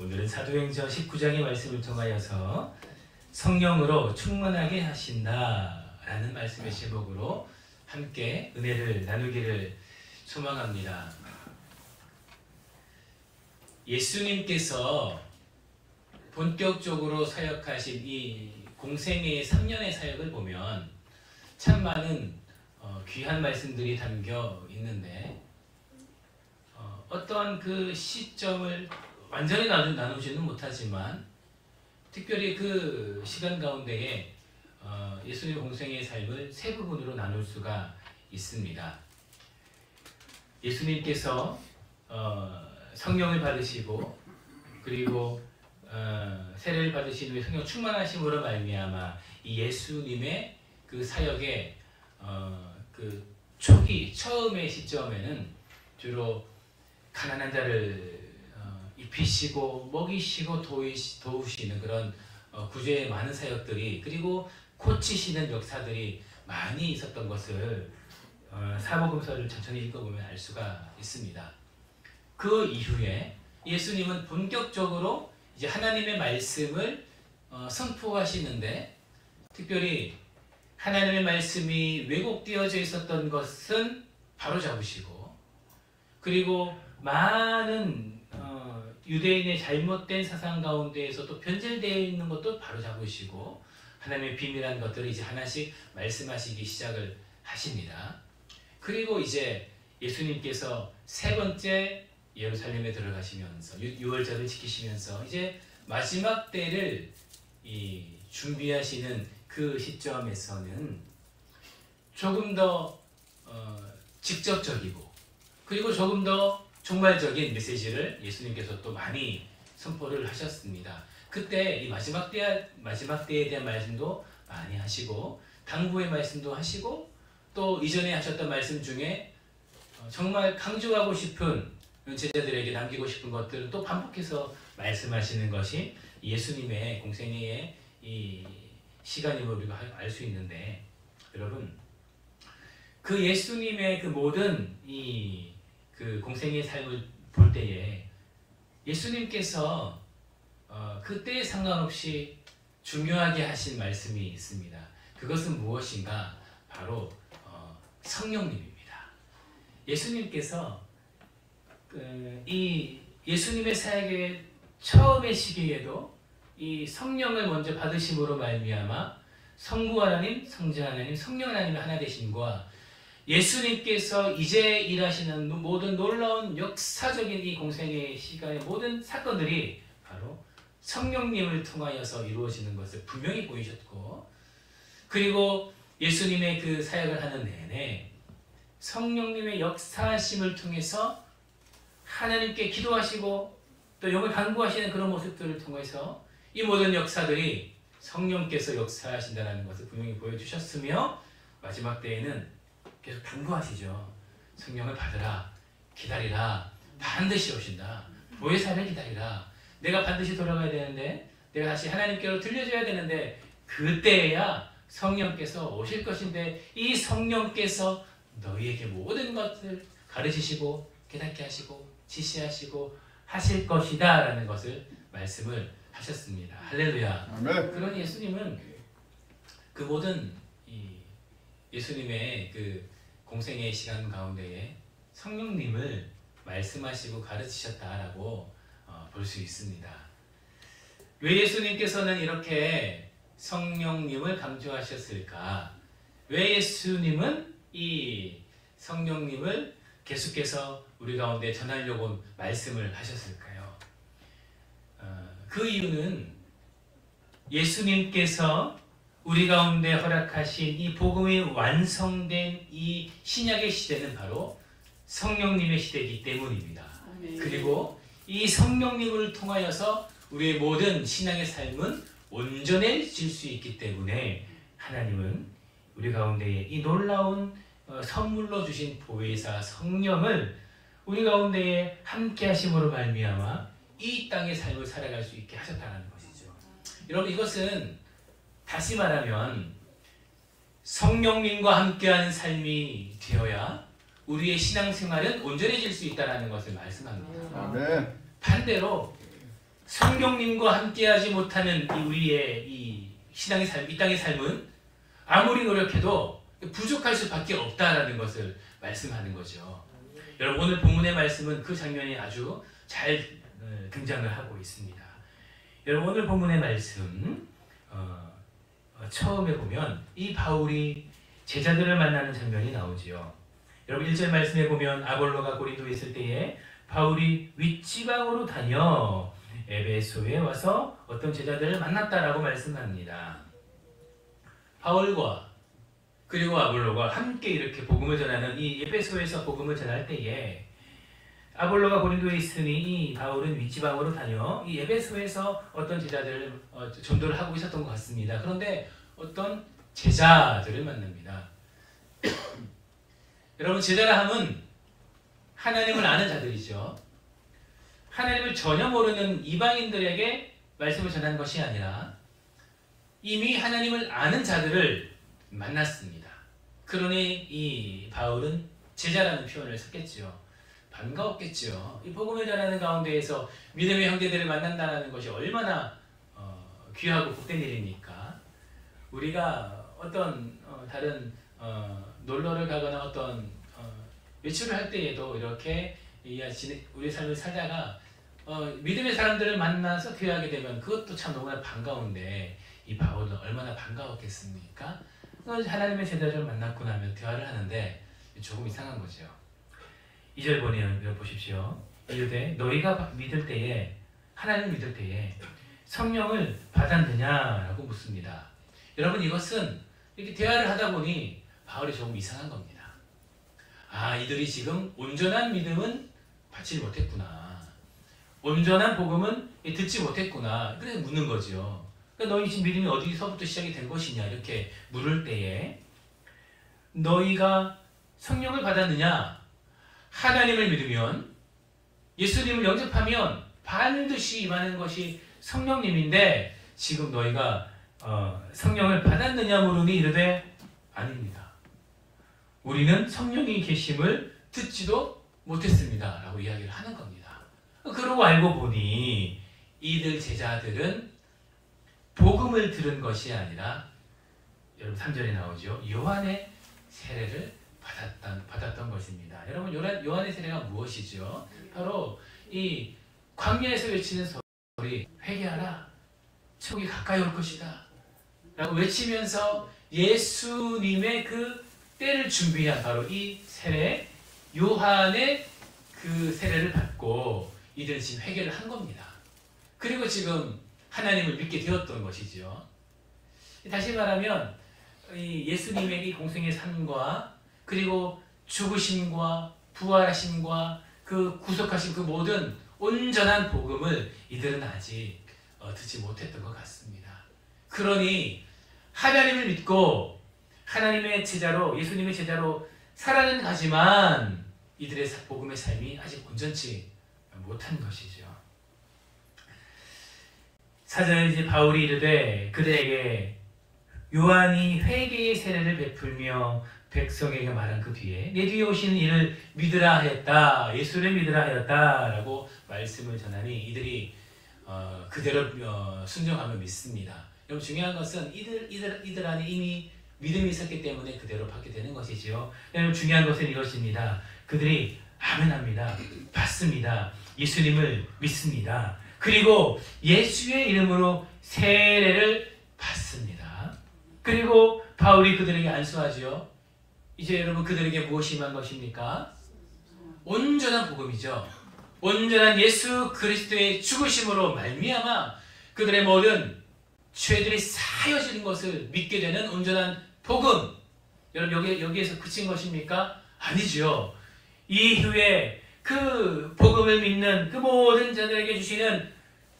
오늘은 사도행전 19장의 말씀을 통하여서 성령으로 충만하게 하신다라는 말씀의 제목으로 함께 은혜를 나누기를 소망합니다. 예수님께서 본격적으로 사역하신 이 공생애의 3년의 사역을 보면 참 많은 귀한 말씀들이 담겨 있는데 어떠한 그 시점을 완전히 나누지는 못하지만 특별히 그 시간 가운데에 예수님의 공생애의 삶을 세 부분으로 나눌 수가 있습니다. 예수님께서 성령을 받으시고 그리고 세례를 받으신 후에 성령 충만하심으로 말미암아 이 예수님의 그 사역의 그 초기 처음의 시점에는 주로 가난한 자를 입히시고 먹이시고 도우시는 그런 구제의 많은 사역들이 그리고 고치시는 역사들이 많이 있었던 것을 사복음서를 천천히 읽어보면 알 수가 있습니다. 그 이후에 예수님은 본격적으로 이제 하나님의 말씀을 선포하시는데 특별히 하나님의 말씀이 왜곡되어져 있었던 것은 바로잡으시고 그리고 많은 유대인의 잘못된 사상 가운데에서 또 변질되어 있는 것도 바로잡으시고 하나님의 비밀한 것들을 이제 하나씩 말씀하시기 시작을 하십니다. 그리고 이제 예수님께서 세 번째 예루살렘에 들어가시면서 유월절을 지키시면서 이제 마지막 때를 준비하시는 그 시점에서는 조금 더 직접적이고 그리고 조금 더 종말적인 메시지를 예수님께서 또 많이 선포를 하셨습니다. 그때 이 마지막 때에 대한 말씀도 많이 하시고 당부의 말씀도 하시고 또 이전에 하셨던 말씀 중에 정말 강조하고 싶은 제자들에게 남기고 싶은 것들을 또 반복해서 말씀하시는 것이 예수님의 공생애의 이 시간임을 우리가 알 수 있는데 여러분 그 예수님의 그 모든 그 공생애의 삶을 볼 때에 예수님께서 그때에 상관없이 중요하게 하신 말씀이 있습니다. 그것은 무엇인가? 바로 성령님입니다. 예수님께서 이 예수님의 사역의 처음의 시기에도 이 성령을 먼저 받으심으로 말미암아 성부 하나님, 성자 하나님, 성령 하나님의 하나 되심과 예수님께서 이제 일하시는 모든 놀라운 역사적인 이 공생의 시간의 모든 사건들이 바로 성령님을 통하여서 이루어지는 것을 분명히 보이셨고 그리고 예수님의 그 사역을 하는 내내 성령님의 역사하심을 통해서 하나님께 기도하시고 또 영을 간구하시는 그런 모습들을 통해서 이 모든 역사들이 성령께서 역사하신다는 것을 분명히 보여주셨으며 마지막 때에는 계속 당부하시죠. 성령을 받으라, 기다리라, 반드시 오신다. 보혜사를 기다리라. 내가 반드시 돌아가야 되는데 내가 다시 하나님께로 들려줘야 되는데 그때야 성령께서 오실 것인데 이 성령께서 너희에게 모든 것을 가르치시고 깨닫게 하시고 지시하시고 하실 것이다 라는 것을 말씀을 하셨습니다. 할렐루야. 아멘. 그러니 예수님은 그 모든 예수님의 그 공생의 시간 가운데에 성령님을 말씀하시고 가르치셨다라고 볼 수 있습니다. 왜 예수님께서는 이렇게 성령님을 강조하셨을까? 왜 예수님은 이 성령님을 계속해서 우리 가운데 전하려고 말씀을 하셨을까요? 그 이유는 예수님께서 우리 가운데 허락하신 이 복음이 완성된 이 신약의 시대는 바로 성령님의 시대이기 때문입니다. 그리고 이 성령님을 통하여서 우리의 모든 신앙의 삶은 온전해질 수 있기 때문에 하나님은 우리 가운데에 이 놀라운 선물로 주신 보혜사 성령을 우리 가운데에 함께 하심으로 말미암아 이 땅의 삶을 살아갈 수 있게 하셨다는 것이죠. 여러분 이것은 다시 말하면 성령님과 함께하는 삶이 되어야 우리의 신앙생활은 온전해질 수 있다는 것을 말씀합니다. 아멘. 반대로 성령님과 함께하지 못하는 우리의 이 신앙의 삶, 이 땅의 삶은 아무리 노력해도 부족할 수밖에 없다라는 것을 말씀하는 거죠. 여러분 오늘 본문의 말씀은 그 장면이 아주 잘 등장을 하고 있습니다. 여러분 오늘 본문의 말씀 처음에 보면 이 바울이 제자들을 만나는 장면이 나오지요. 여러분 1절 말씀에 보면 아볼로가 고린도에 있을 때에 바울이 윗지방으로 다녀 에베소에 와서 어떤 제자들을 만났다라고 말씀합니다. 바울과 그리고 아볼로가 함께 이렇게 복음을 전하는 이 에베소에서 복음을 전할 때에 아볼로가 고린도에 있으니 이 바울은 윗지방으로 다녀 이 에베소에서 어떤 제자들을 전도를 하고 있었던 것 같습니다. 그런데 어떤 제자들을 만납니다. 여러분 제자라 함은 하나님을 아는 자들이죠. 하나님을 전혀 모르는 이방인들에게 말씀을 전하는 것이 아니라 이미 하나님을 아는 자들을 만났습니다. 그러니 이 바울은 제자라는 표현을 썼겠죠. 반가웠겠죠. 이 복음을 전하는 가운데에서 믿음의 형제들을 만난다는 것이 얼마나 귀하고 복된 일입니까? 우리가 어떤 다른 놀러를 가거나 어떤 외출을 할 때에도 이렇게 우리 삶을 살다가 믿음의 사람들을 만나서 교회하게 되면 그것도 참 너무나 반가운데 이 바울은 얼마나 반가웠겠습니까? 하나님의 제자들을 만났고 나면 대화를 하는데 조금 이상한 거죠. 2절 보십시오. 이르되 너희가 믿을 때에 하나님을 믿을 때에 성령을 받았느냐라고 묻습니다. 여러분 이것은 이렇게 대화를 하다 보니 바울이 조금 이상한 겁니다. 아 이들이 지금 온전한 믿음은 받지 못했구나. 온전한 복음은 듣지 못했구나. 그래서 묻는 거죠. 그러니까 너희 지금 믿음이 어디서부터 시작이 된 것이냐 이렇게 물을 때에 너희가 성령을 받았느냐? 하나님을 믿으면 예수님을 영접하면 반드시 임하는 것이 성령님인데 지금 너희가 성령을 받았느냐 물으니 이르되 아닙니다. 우리는 성령이 계심을 듣지도 못했습니다. 라고 이야기를 하는 겁니다. 그러고 알고 보니 이들 제자들은 복음을 들은 것이 아니라 여러분 3절에 나오죠. 요한의 세례를 받았던 것입니다. 여러분 요한의 세례가 무엇이죠? 바로 이 광야에서 외치는 소리 회개하라 천국이 가까이 올 것이다 라고 외치면서 예수님의 그 때를 준비한 바로 이 세례 요한의 그 세례를 받고 이들은 지금 회개를 한 겁니다. 그리고 지금 하나님을 믿게 되었던 것이죠. 다시 말하면 이 예수님의 공생의 삶과 그리고 죽으심과 부활하심과 그 구속하신 그 모든 온전한 복음을 이들은 아직 듣지 못했던 것 같습니다. 그러니 하나님을 믿고 하나님의 제자로 예수님의 제자로 살아는 가지만 이들의 복음의 삶이 아직 온전치 못한 것이죠. 4절 이제 바울이 이르되 그들에게 요한이 회개의 세례를 베풀며 백성에게 말한 그 뒤에 내 뒤에 오시는 이를 믿으라 하였다. 예수를 믿으라 하였다. 라고 말씀을 전하니 이들이 그대로 순종하며 믿습니다. 여러분 중요한 것은 이들 안에 이미 믿음이 있었기 때문에 그대로 받게 되는 것이지요. 여러분 중요한 것은 이것입니다. 그들이 아멘합니다. 받습니다. 예수님을 믿습니다. 그리고 예수의 이름으로 세례를 받습니다. 그리고 바울이 그들에게 안수하지요. 이제 여러분 그들에게 무엇이 임한 것입니까? 온전한 복음이죠. 온전한 예수 그리스도의 죽으심으로 말미암아 그들의 모든 죄들이 사여지는 것을 믿게 되는 온전한 복음. 여러분 여기에서 그친 것입니까? 아니죠. 이후에 그 복음을 믿는 그 모든 자들에게 주시는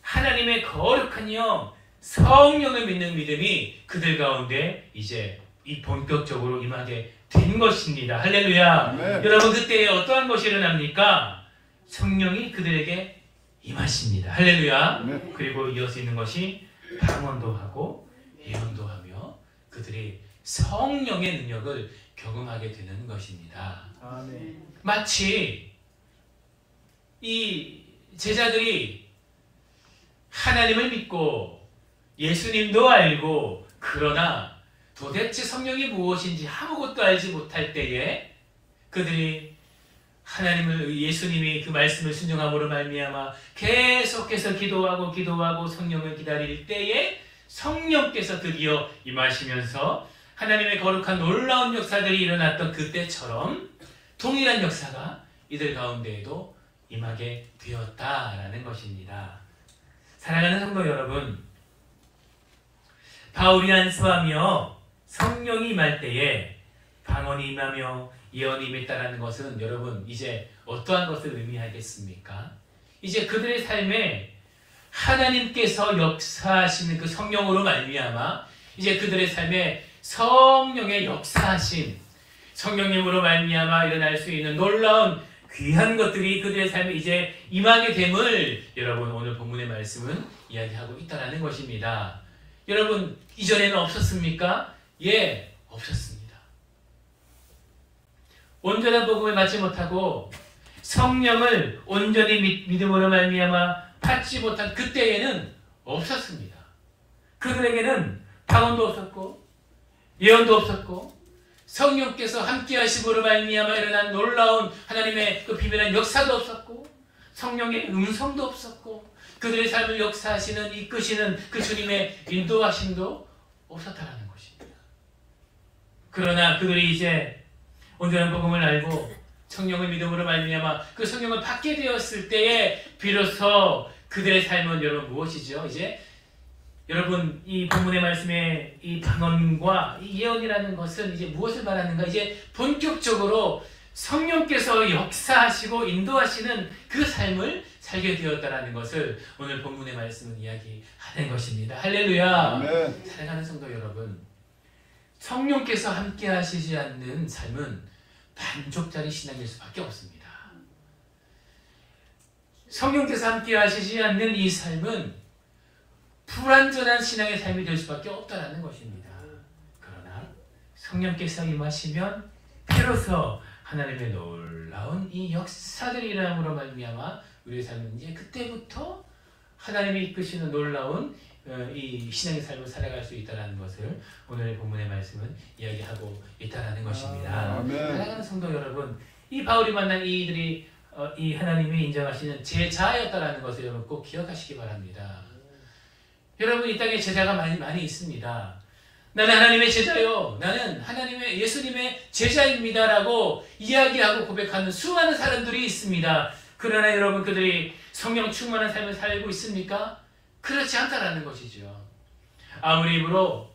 하나님의 거룩한 영 성령을 믿는 믿음이 그들 가운데 이제 이 본격적으로 임하게 된 것입니다. 할렐루야. 네. 여러분 그때 어떠한 것이 일어납니까? 성령이 그들에게 임하십니다. 할렐루야. 네. 그리고 이어서 있는 것이 방언도 하고 예언도 하며 그들이 성령의 능력을 경험하게 되는 것입니다. 아멘. 마치 이 제자들이 하나님을 믿고 예수님도 알고 그러나 도대체 성령이 무엇인지 아무것도 알지 못할 때에 그들이 하나님을 예수님이 그 말씀을 순종함으로 말미암아 계속해서 기도하고 성령을 기다릴 때에 성령께서 드디어 임하시면서 하나님의 거룩한 놀라운 역사들이 일어났던 그때처럼 동일한 역사가 이들 가운데에도 임하게 되었다라는 것입니다. 사랑하는 성도 여러분, 바울이 안수하며 성령이 임할 때에 방언이 임하며 예언이 임했다라는 것은 여러분 이제 어떠한 것을 의미하겠습니까? 이제 그들의 삶에 하나님께서 역사하시는 그 성령으로 말미암아 이제 그들의 삶에 성령의 역사하심, 성령님으로 말미암아 일어날 수 있는 놀라운 귀한 것들이 그들의 삶에 이제 임하게 됨을 여러분 오늘 본문의 말씀은 이야기하고 있다는 것입니다. 여러분 이전에는 없었습니까? 예, 없었습니다. 온전한 복음을 받지 못하고 성령을 온전히 믿음으로 말미암아 받지 못한 그때에는 없었습니다. 그들에게는 방언도 없었고 예언도 없었고 성령께서 함께 하심으로 말미암아 일어난 놀라운 하나님의 그 비밀한 역사도 없었고 성령의 음성도 없었고 그들의 삶을 역사하시는 이끄시는 그 주님의 인도하심도 없었다라는 것입니다. 그러나 그들이 이제 온전한 복음을 알고 성령의 믿음으로 말미암아 그 성령을 받게 되었을 때에 비로소 그들의 삶은 여러분 무엇이죠? 이제 여러분 이 본문의 말씀의 이 방언과 이 예언이라는 것은 이제 무엇을 말하는가? 이제 본격적으로 성령께서 역사하시고 인도하시는 그 삶을 살게 되었다라는 것을 오늘 본문의 말씀은 이야기하는 것입니다. 할렐루야. 아멘. 사랑하는 성도 여러분, 성령께서 함께 하시지 않는 삶은 반쪽짜리 신앙일 수밖에 없습니다. 성령께서 함께 하시지 않는 이 삶은 불완전한 신앙의 삶이 될 수밖에 없다는 것입니다. 그러나 성령께서 임하시면 비로소 하나님의 놀라운 이 역사들이 일어남으로 말미암아 우리의 삶은 이제 그때부터 하나님이 이끄시는 놀라운 이 신앙의 삶을 살아갈 수 있다는 것을 오늘 본문의 말씀은 이야기하고 있다는 것입니다. 아멘. 사랑하는 성도 여러분, 이 바울이 만난 이들이 이 하나님이 인정하시는 제자였다라는 것을 여러분 꼭 기억하시기 바랍니다. 여러분 이 땅에 제자가 많이 있습니다. 나는 하나님의 제자요. 나는 하나님의 예수님의 제자입니다. 라고 이야기하고 고백하는 수많은 사람들이 있습니다. 그러나 여러분 그들이 성령 충만한 삶을 살고 있습니까? 그렇지 않다라는 것이죠. 아무리 입으로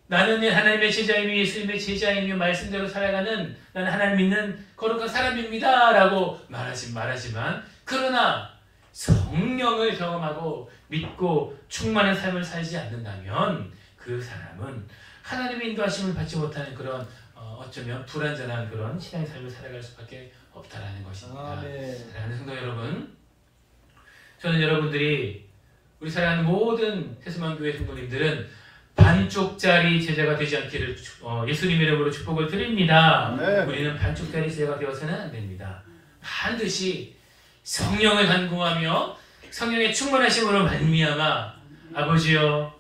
나는 하나님의 제자이며 예수님의 제자이며 말씀대로 살아가는 나는 하나님 믿는 거룩한 사람입니다. 라고 말하지만 그러나 성령을 경험하고 믿고 충만한 삶을 살지 않는다면 그 사람은 하나님의 인도하심을 받지 못하는 그런 어쩌면 불완전한 그런 신앙의 삶을 살아갈 수밖에 없다라는 것입니다. 사랑하는 성도 여러분, 저는 여러분들이 우리 사랑하는 모든 세수만교회 성도님들은 반쪽짜리 제자가 되지 않기를 예수님 이름으로 축복을 드립니다. 네. 우리는 반쪽짜리 제자가 되어서는 안 됩니다. 반드시 성령을 간구하며 성령의 충만하심으로 말미암아 아버지여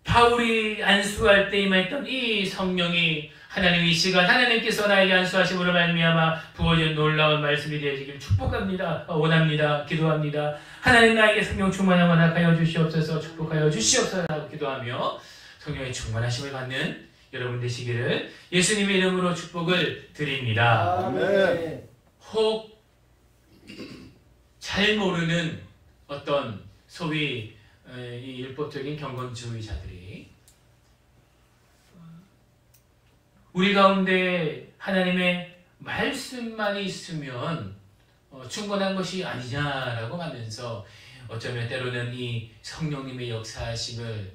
바울이 안수할 때 임했던 이 성령이 하나님 이 시간 하나님께서 나에게 안수하심으로 말미암아 부어진 놀라운 말씀이 되어지길 축복합니다. 원합니다. 기도합니다. 하나님 나에게 성령 충만함 허락하여 주시옵소서. 축복하여 주시옵소서. 기도하며 성령의 충만하심을 받는 여러분 되시기를 예수님의 이름으로 축복을 드립니다. 아멘. 혹 잘 모르는 어떤 소위 이 율법적인 경건주의자들이 우리 가운데 하나님의 말씀만 있으면 충분한 것이 아니냐라고 하면서 어쩌면 때로는 이 성령님의 역사하심을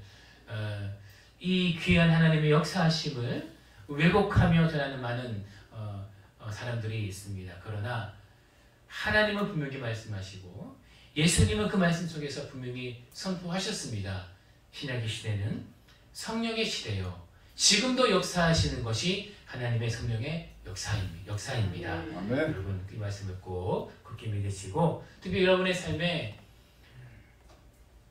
이 귀한 하나님의 역사하심을 왜곡하며 전하는 많은 사람들이 있습니다. 그러나 하나님은 분명히 말씀하시고 예수님은 그 말씀 속에서 분명히 선포하셨습니다. 신약의 시대는 성령의 시대요. 지금도 역사하시는 것이 하나님의 성령의 역사입니다. 아멘. 여러분 이 말씀을 꼭 굳게 믿으시고 특히 여러분의 삶에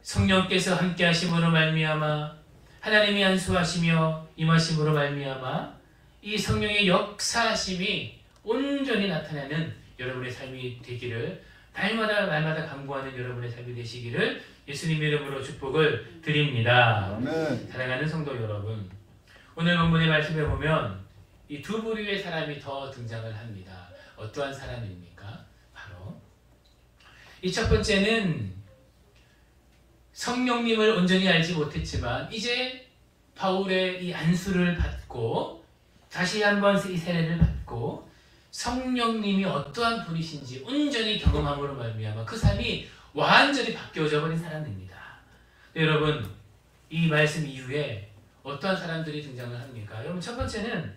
성령께서 함께 하심으로 말미암아 하나님이 안수하시며 임하심으로 말미암아 이 성령의 역사하심이 온전히 나타나는 여러분의 삶이 되기를 날마다 간구하는 여러분의 삶이 되시기를 예수님 이름으로 축복을 드립니다. 아멘. 사랑하는 성도 여러분, 오늘 본문의 말씀에 보면 이 두 부류의 사람이 더 등장을 합니다. 어떠한 사람입니까? 바로 이 첫 번째는 성령님을 온전히 알지 못했지만 이제 바울의 이 안수를 받고 다시 한번 이 세례를 받고 성령님이 어떠한 분이신지 온전히 경험함으로 말미암아 그 삶이 완전히 바뀌어져 버린 사람입니다. 여러분 이 말씀 이후에 어떠한 사람들이 등장을 합니까? 여러분 첫 번째는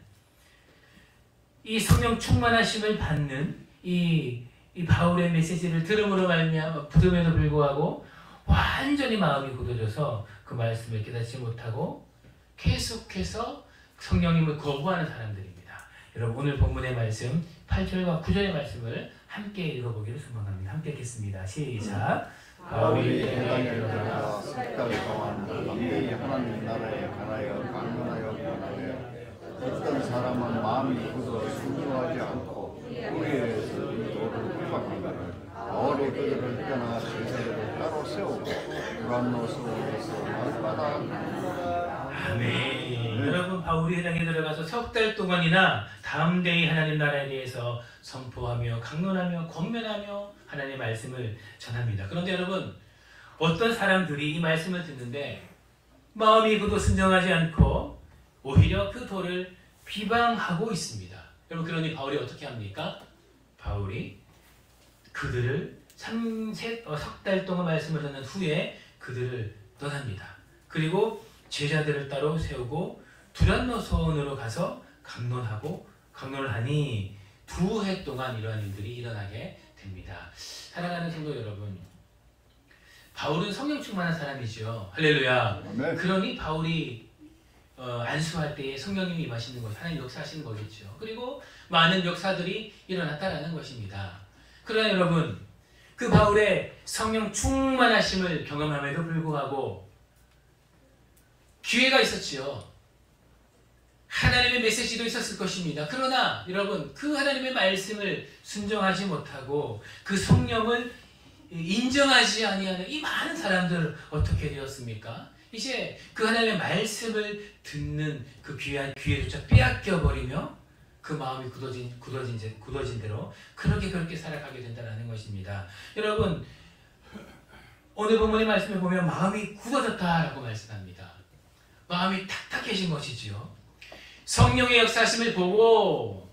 이 성령 충만하심을 받는 이 바울의 메시지를 들음으로 말미암아 부름에도 불구하고 완전히 마음이 굳어져서 그 말씀을 깨닫지 못하고 계속해서 성령님을 거부하는 사람들입니다. 여러분 오늘 본문의 말씀 8절과 9절의 말씀을 함께 읽어보기를 소망합니다. 함께 읽겠습니다. 시작. 바울이 해당에 들어가 석 달 동안 담대히 하나님 나라에 가나여 강론하여 변하여 어떤 사람은 마음이 굳어 순종하지 않고 의회에서 이 도를 비방하거늘 바울이 그들을 떠나 제자들을 따로 세우고 두란노 서울에서 날마다 아멘. 여러분 바울이 회당에 들어가서 석 달 동안이나 담대히 하나님 나라에 대해서 선포하며 강론하며 권면하며 하나님의 말씀을 전합니다. 그런데 여러분 어떤 사람들이 이 말씀을 듣는데 마음이 굳어 순종하지 않고 오히려 그 도를 비방하고 있습니다. 여러분 그러니 바울이 어떻게 합니까? 바울이 그들을 석 달 동안 말씀을 듣는 후에 그들을 떠납니다. 그리고 제자들을 따로 세우고 두란노 소원으로 가서 강론을 하니 2해 동안 이러한 일들이 일어나게 됩니다. 사랑하는 성도 여러분, 바울은 성령 충만한 사람이죠. 할렐루야. 아멘. 그러니 바울이 안수할 때에 성령님이 임하시는 것, 하나님 역사하시는 거겠죠. 그리고 많은 역사들이 일어났다라는 것입니다. 그러나 여러분, 그 바울의 성령 충만하심을 경험함에도 불구하고 기회가 있었지요. 하나님의 메시지도 있었을 것입니다. 그러나 여러분 그 하나님의 말씀을 순종하지 못하고 그 성령을 인정하지 아니하는 이 많은 사람들 어떻게 되었습니까? 이제 그 하나님의 말씀을 듣는 그 귀한 기회조차 빼앗겨 버리며 그 마음이 굳어진 대로 그렇게 살아가게 된다는 것입니다. 여러분 오늘 본문의 말씀을 보면 마음이 굳어졌다라고 말씀합니다. 마음이 탁탁해진 것이지요. 성령의 역사하심을 보고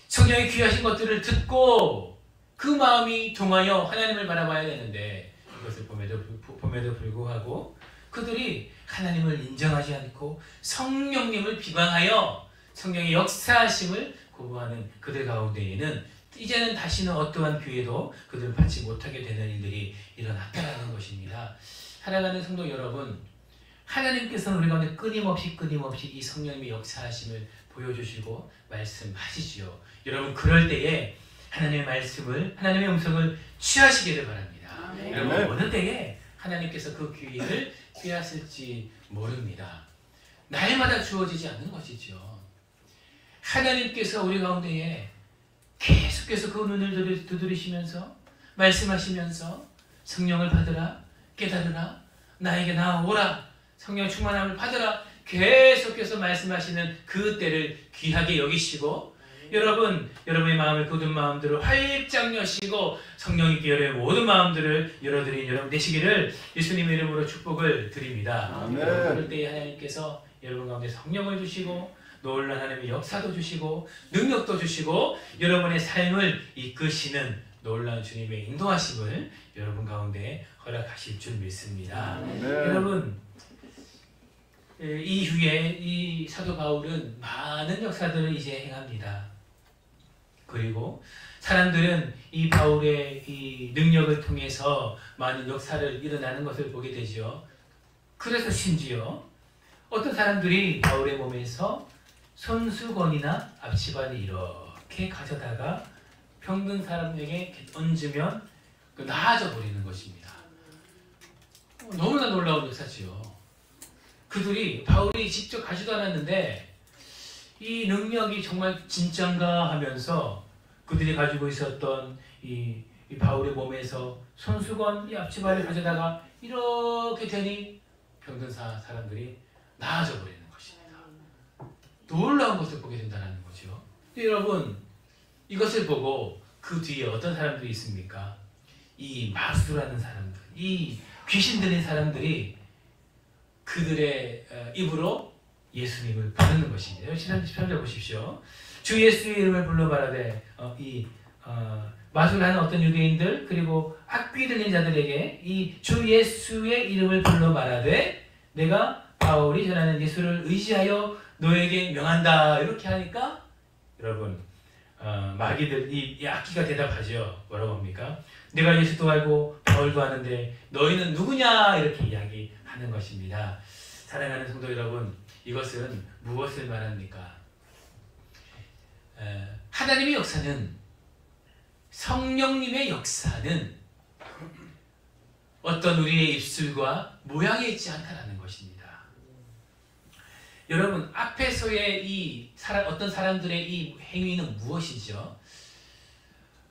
성령의 귀하신 것들을 듣고 그 마음이 동하여 하나님을 바라봐야 되는데 그것을 봄에도 불구하고 그들이 하나님을 인정하지 않고 성령님을 비방하여 성령의 역사하심을 거부하는 그들 가운데에는 이제는 다시는 어떠한 기회도 그들을 받지 못하게 되는 일들이 일어났다는 것입니다. 사랑하는 성도 여러분, 하나님께서는 우리 가운데 끊임없이 이 성령님의 역사하심을 보여주시고 말씀하시지요. 여러분 그럴 때에 하나님의 말씀을, 하나님의 음성을 취하시기를 바랍니다. 여러분 어느 때에 하나님께서 그 기회를 빼앗을지 모릅니다. 날마다 주어지지 않는 것이죠. 하나님께서 우리 가운데에 계속해서 그 눈을 두드리시면서 말씀하시면서 성령을 받으라, 깨달으라, 나에게 나아오라, 성령 충만함을 받으라 계속해서 말씀하시는 그 때를 귀하게 여기시고 여러분의 마음을 굳은 마음들을 활짝 여시고 성령님께 여러분의 모든 마음들을 열어드린 여러분 되시기를 예수님의 이름으로 축복을 드립니다. 아멘. 그럴 때에 하나님께서 여러분 가운데 성령을 주시고 놀라운 하나님의 역사도 주시고 능력도 주시고 여러분의 삶을 이끄시는 놀라운 주님의 인도하심을 여러분 가운데 허락하실 줄 믿습니다. 여러분 이후에 이 사도 바울은 많은 역사들을 이제 행합니다. 그리고 사람들은 이 바울의 이 능력을 통해서 많은 역사를 일어나는 것을 보게 되죠. 그래서 심지어 어떤 사람들이 바울의 몸에서 손수건이나 앞치마를 이렇게 가져다가 병든 사람에게 얹으면 나아져 버리는 것입니다. 너무나 놀라운 역사지요. 그들이 바울이 직접 가지도 않았는데 이 능력이 정말 진짠가 하면서 그들이 가지고 있었던 이 바울의 몸에서 손수건 이 앞치마를 가져다가 이렇게 되니 병든 사람들이 나아져 버리는 것입니다. 놀라운 것을 보게 된다는 거죠. 여러분, 이것을 보고 그 뒤에 어떤 사람들이 있습니까? 이 마술하는 사람들, 이 귀신 들린 사람들이 그들의 입으로 예수님을 부르는 것입니다. 13절 보십시오. 주 예수의 이름을 불러 말하되 마술하는 어떤 유대인들 그리고 악귀 들린 자들에게 이 주 예수의 이름을 불러 말하되 내가 바울이 전하는 예수를 의지하여 너에게 명한다. 이렇게 하니까 여러분 마귀들 이 악귀가 대답하죠. 뭐라고 합니까? 내가 예수도 알고 바울도 아는데 너희는 누구냐? 이렇게 이야기하는 것입니다. 사랑하는 성도 여러분, 이것은 무엇을 말합니까? 하나님의 역사는, 성령님의 역사는 어떤 우리의 입술과 모양에 있지 않다는 것입니다. 여러분, 앞에서의 어떤 사람들의 이 행위는 무엇이죠?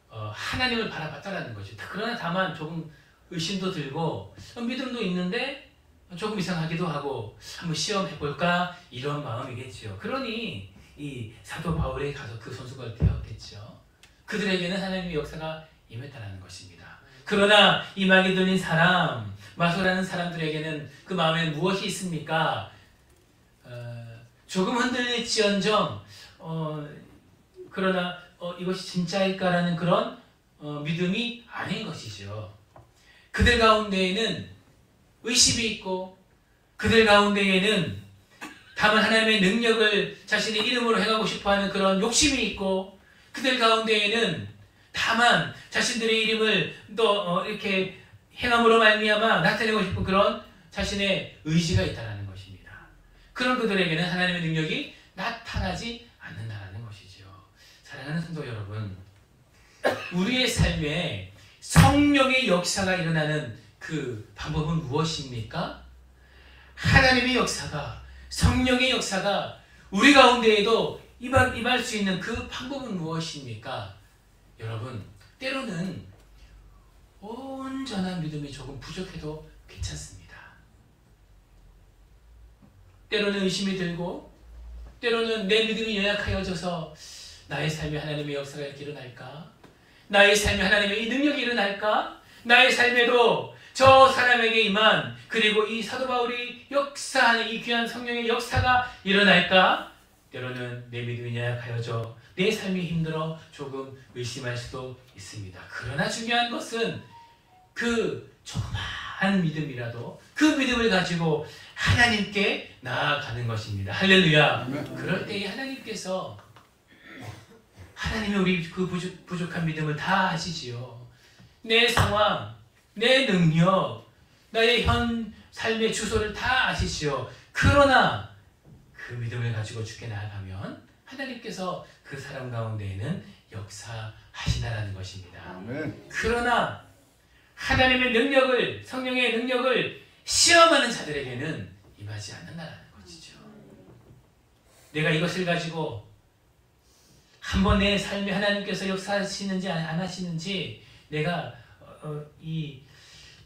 하나님을 바라봤다라는 거죠. 그러나 다만 조금 의심도 들고 믿음도 있는데 조금 이상하기도 하고 한번 시험해볼까 이런 마음이겠죠. 그러니 이 사도 바울이 가서 그 손수건을 떼었겠죠. 그들에게는 하나님의 역사가 임했다는 것입니다. 그러나 이 마귀 들린 사람, 마술하는 사람들에게는 그 마음에 무엇이 있습니까? 조금 흔들릴지언정 그러나 이것이 진짜일까라는 그런 믿음이 아닌 것이죠. 그들 가운데에는 의심이 있고 그들 가운데에는 다만 하나님의 능력을 자신의 이름으로 행하고 싶어하는 그런 욕심이 있고 그들 가운데에는 다만 자신들의 이름을 또 이렇게 행함으로 말미암아 나타내고 싶은 그런 자신의 의지가 있다는 것입니다. 그런 그들에게는 하나님의 능력이 나타나지 않는다는 것이죠. 사랑하는 성도 여러분, 우리의 삶에 성령의 역사가 일어나는 그 방법은 무엇입니까? 하나님의 역사가, 성령의 역사가 우리 가운데에도 임할 수 있는 그 방법은 무엇입니까? 여러분, 때로는 온전한 믿음이 조금 부족해도 괜찮습니다. 때로는 의심이 들고 때로는 내 믿음이 연약하여져서 나의 삶에 하나님의 역사가 이렇게 일어날까? 나의 삶에 하나님의 이 능력이 일어날까? 나의 삶에도 저 사람에게 임한 그리고 이 사도 바울이 역사하는 이 귀한 성령의 역사가 일어날까? 때로는 내 믿음이 연약하여져 내 삶이 힘들어 조금 의심할 수도 있습니다. 그러나 중요한 것은 그 조그마한 믿음이라도 그 믿음을 가지고 하나님께 나아가는 것입니다. 할렐루야. 그럴 때에 하나님께서 하나님이 우리 그 부족한 믿음을 다 아시지요. 내 상황, 내 능력, 나의 현 삶의 주소를 다 아시지요. 그러나 그 믿음을 가지고 주께 나아가면 하나님께서 그 사람 가운데에는 역사하신다는 것입니다. 아멘. 그러나 하나님의 능력을, 성령의 능력을 시험하는 자들에게는 임하지 않는다는 것이죠. 내가 이것을 가지고 한번 내 삶에 하나님께서 역사하시는지 안 하시는지 내가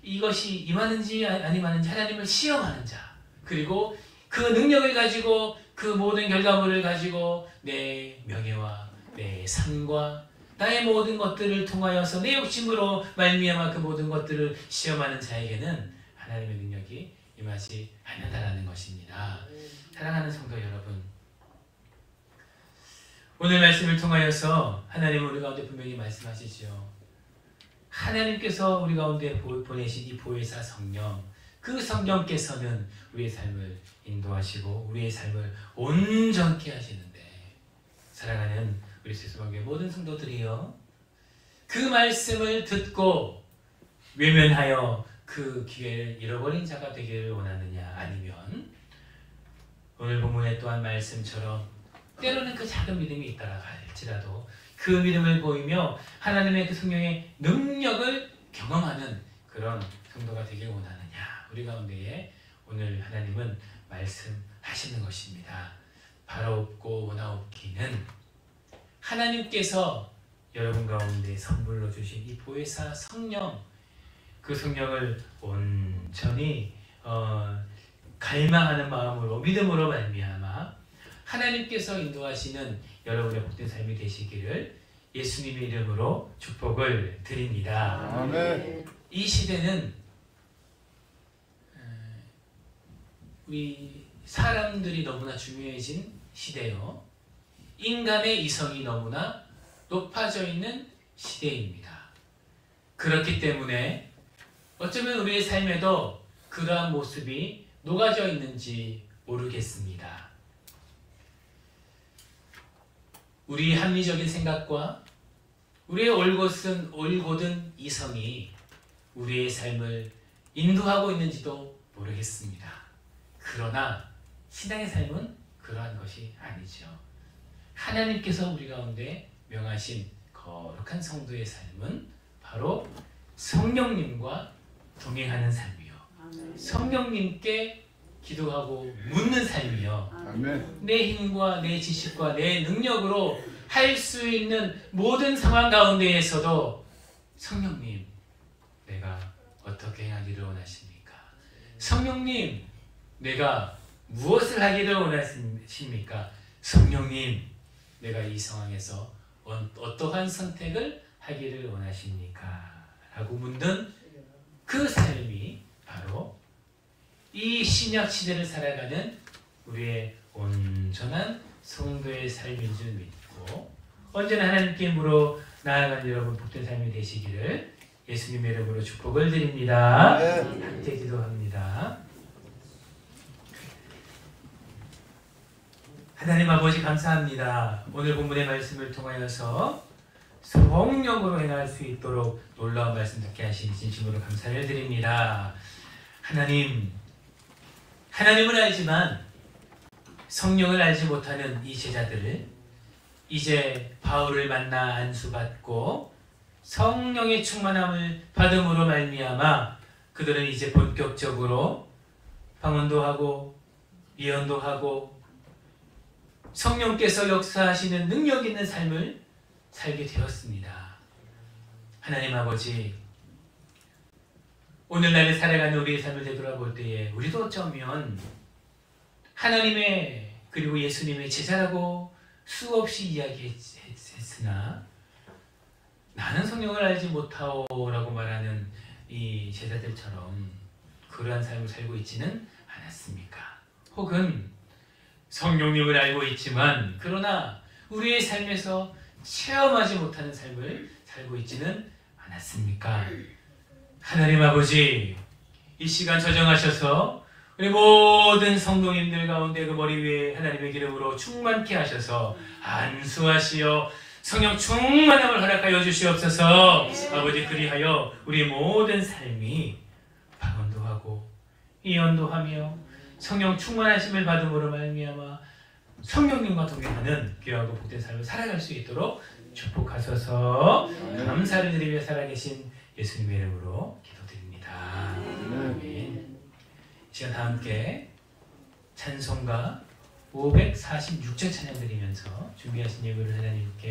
이것이 임하는지 안 임하는지 하나님을 시험하는 자, 그리고 그 능력을 가지고 그 모든 결과물을 가지고 내 명예와 내 삶과 나의 모든 것들을 통하여서 내 욕심으로 말미암아 그 모든 것들을 시험하는 자에게는 하나님의 능력이 임하지 않는다는 것입니다. 사랑하는 성도 여러분, 오늘 말씀을 통하여서 하나님은 우리 가운데 분명히 말씀하시죠. 하나님께서 우리 가운데 보내신 이 보혜사 성령, 그 성령께서는 우리의 삶을 인도하시고 우리의 삶을 온전케 하시는데, 사랑하는 우리 세수방교회 모든 성도들이요, 그 말씀을 듣고 외면하여 그 기회를 잃어버린 자가 되기를 원하느냐, 아니면 오늘 본문에 또한 말씀처럼 때로는 그 작은 믿음이 있다라 할지라도 그 믿음을 보이며 하나님의 그 성령의 능력을 경험하는 그런 성도가 되길 원하느냐. 우리 가운데에 오늘 하나님은 말씀하시는 것입니다. 바라옵고 원하옵기는 하나님께서 여러분 가운데 선물로 주신 이 보혜사 성령, 그 성령을 온전히 갈망하는 마음으로 믿음으로 말미암아 하나님께서 인도하시는 여러분의 복된 삶이 되시기를 예수님의 이름으로 축복을 드립니다. 아멘. 이 시대는 우리 사람들이 너무나 중요해진 시대요. 인간의 이성이 너무나 높아져 있는 시대입니다. 그렇기 때문에 어쩌면 우리의 삶에도 그러한 모습이 녹아져 있는지 모르겠습니다. 우리 합리적인 생각과 우리의 올곧은 이성이 우리의 삶을 인도하고 있는지도 모르겠습니다. 그러나 신앙의 삶은 그러한 것이 아니죠. 하나님께서 우리 가운데 명하신 거룩한 성도의 삶은 바로 성령님과 동행하는 삶이요. 성령님께 기도하고 묻는 삶이요. 아멘. 내 힘과 내 지식과 내 능력으로 할 수 있는 모든 상황 가운데에서도 성령님, 내가 어떻게 행하기를 원하십니까? 성령님, 내가 무엇을 하기를 원하십니까? 성령님, 내가 이 상황에서 어떠한 선택을 하기를 원하십니까? 라고 묻는 그 삶이 바로 이 신약 시대를 살아가는 우리의 온전한 성도의 삶인 줄 믿고 언제나 하나님께 물어 나아가는 여러분 복된 삶이 되시기를 예수님의 이름으로 축복을 드립니다. 함께 기도합니다. 하나님 아버지 감사합니다. 오늘 본문의 말씀을 통하여서 성령으로 행할 수 있도록 놀라운 말씀 듣게 하신 진심으로 감사를 드립니다. 하나님을 알지만 성령을 알지 못하는 이 제자들을 이제 바울을 만나 안수받고 성령의 충만함을 받음으로 말미암아 그들은 이제 본격적으로 방언도 하고 예언도 하고 성령께서 역사하시는 능력 있는 삶을 살게 되었습니다. 하나님 아버지, 오늘날을 살아가는 우리의 삶을 되돌아볼 때에 우리도 어쩌면 하나님의 그리고 예수님의 제자라고 수없이 이야기했으나 나는 성령을 알지 못하오라고 말하는 이 제자들처럼 그러한 삶을 살고 있지는 않았습니까? 혹은 성령님을 알고 있지만 그러나 우리의 삶에서 체험하지 못하는 삶을 살고 있지는 않았습니까? 하나님 아버지, 이 시간 조정하셔서 우리 모든 성도님들 가운데 그 머리 위에 하나님의 기름으로 충만케 하셔서 안수하시어 성령 충만함을 허락하여 주시옵소서. 아버지, 그리하여 우리 모든 삶이 방언도 하고 예언도 하며 성령 충만하심을 받음으로 말미암아 성령님과 동행하는 귀하고 복된 삶을 살아갈 수 있도록 축복하소서. 감사를 드리며 살아계신 예수님의 이름으로 기도드립니다. 아멘. 이 시간 다 함께 찬송가 546절 찬양 드리면서 준비하신 예물을 하나님께